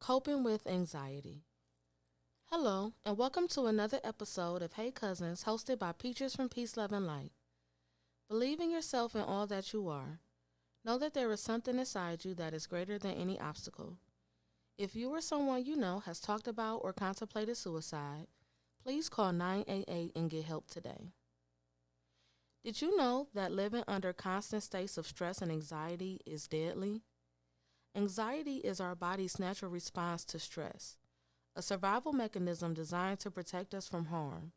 Coping with Anxiety. Hello, and welcome to another episode of Hey Cousins, hosted by Peaches from Peace, Love, and Light. Believe in yourself and all that you are. Know that there is something inside you that is greater than any obstacle. If you or someone you know has talked about or contemplated suicide, please call 988 and get help today. Did you know that living under constant states of stress and anxiety is deadly? Anxiety is our body's natural response to stress, a survival mechanism designed to protect us from harm.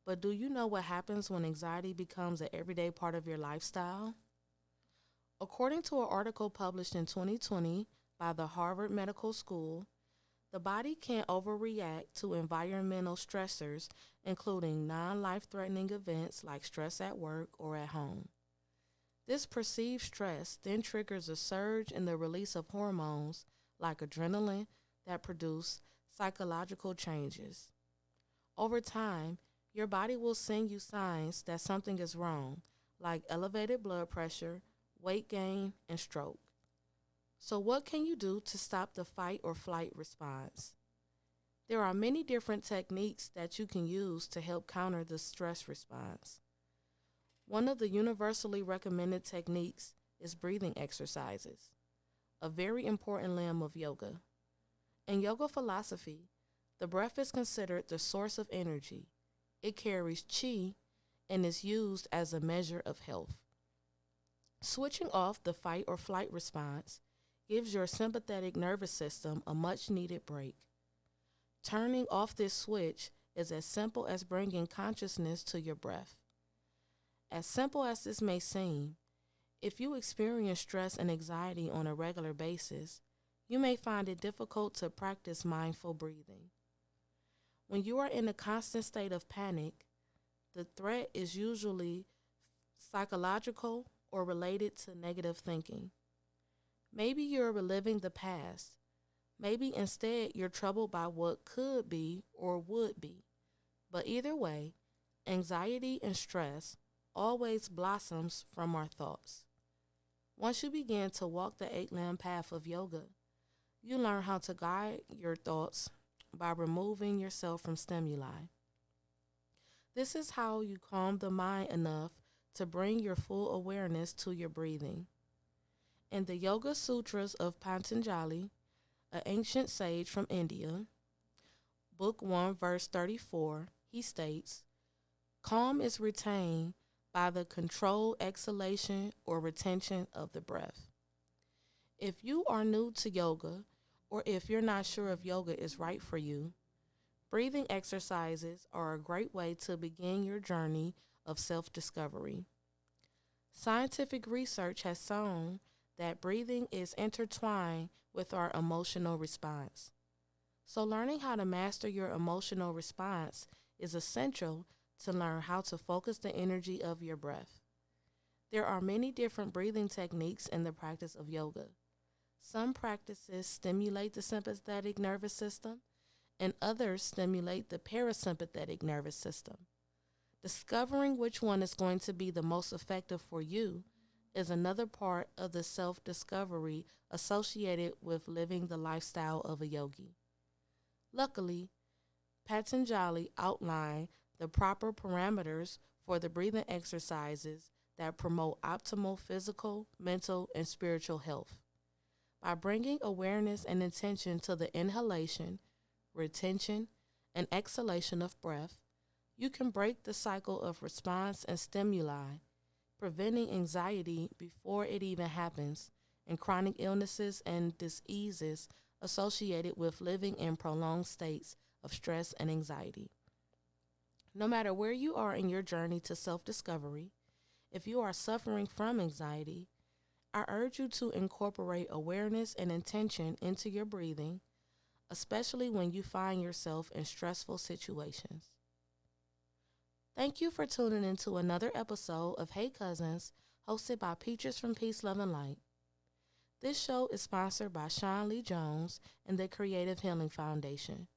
But do you know what happens when anxiety becomes an everyday part of your lifestyle? According to an article published in 2020 by the Harvard Medical School, the body can overreact to environmental stressors, including non life threatening events like stress at work or at home. This perceived stress then triggers a surge in the release of hormones like adrenaline that produce psychological changes. Over time, your body will send you signs that something is wrong, like elevated blood pressure, weight gain, and stroke. So, what can you do to stop the fight or flight response? There are many different techniques that you can use to help counter the stress response. One of the universally recommended techniques is breathing exercises, a very important limb of yoga. In yoga philosophy, the breath is considered the source of energy. It carries chi and is used as a measure of health. Switching off the fight or flight response gives your sympathetic nervous system a much needed break. Turning off this switch is as simple as bringing consciousness to your breath. As simple as this may seem, if you experience stress and anxiety on a regular basis, you may find it difficult to practice mindful breathing. When you are in a constant state of panic, the threat is usually psychological or related to negative thinking. Maybe you're reliving the past. Maybe instead you're troubled by what could be or would be. But either way, anxiety and stress always blossoms from our thoughts. Once you begin to walk the eight-limb path of yoga, you learn how to guide your thoughts by removing yourself from stimuli. This is how you calm the mind enough to bring your full awareness to your breathing. In the Yoga Sutras of Patanjali, an ancient sage from India, Book 1, verse 34, he states, "Calm is retained by the controlled exhalation or retention of the breath." If you are new to yoga, or if you're not sure if yoga is right for you, breathing exercises are a great way to begin your journey of self-discovery. Scientific research has shown that breathing is intertwined with our emotional response. So learning how to master your emotional response is essential to learn how to focus the energy of your breath. There are many different breathing techniques in the practice of yoga. Some practices stimulate the sympathetic nervous system, and others stimulate the parasympathetic nervous system. Discovering which one is going to be the most effective for you is another part of the self-discovery associated with living the lifestyle of a yogi. Luckily, Patanjali outlined the proper parameters for the breathing exercises that promote optimal physical, mental, and spiritual health. By bringing awareness and intention to the inhalation, retention, and exhalation of breath, you can break the cycle of response and stimuli, preventing anxiety before it even happens, and chronic illnesses and diseases associated with living in prolonged states of stress and anxiety. No matter where you are in your journey to self-discovery, if you are suffering from anxiety, I urge you to incorporate awareness and intention into your breathing, especially when you find yourself in stressful situations. Thank you for tuning into another episode of Hey Cousins, hosted by Peaches from Peace, Love, and Light. This show is sponsored by Sean Lee Jones and the Creative Healing Foundation.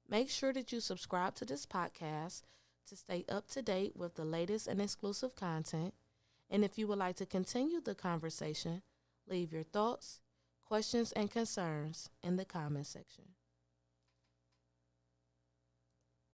Make sure that you subscribe to this podcast to stay up to date with the latest and exclusive content. And if you would like to continue the conversation, leave your thoughts, questions, and concerns in the comment section.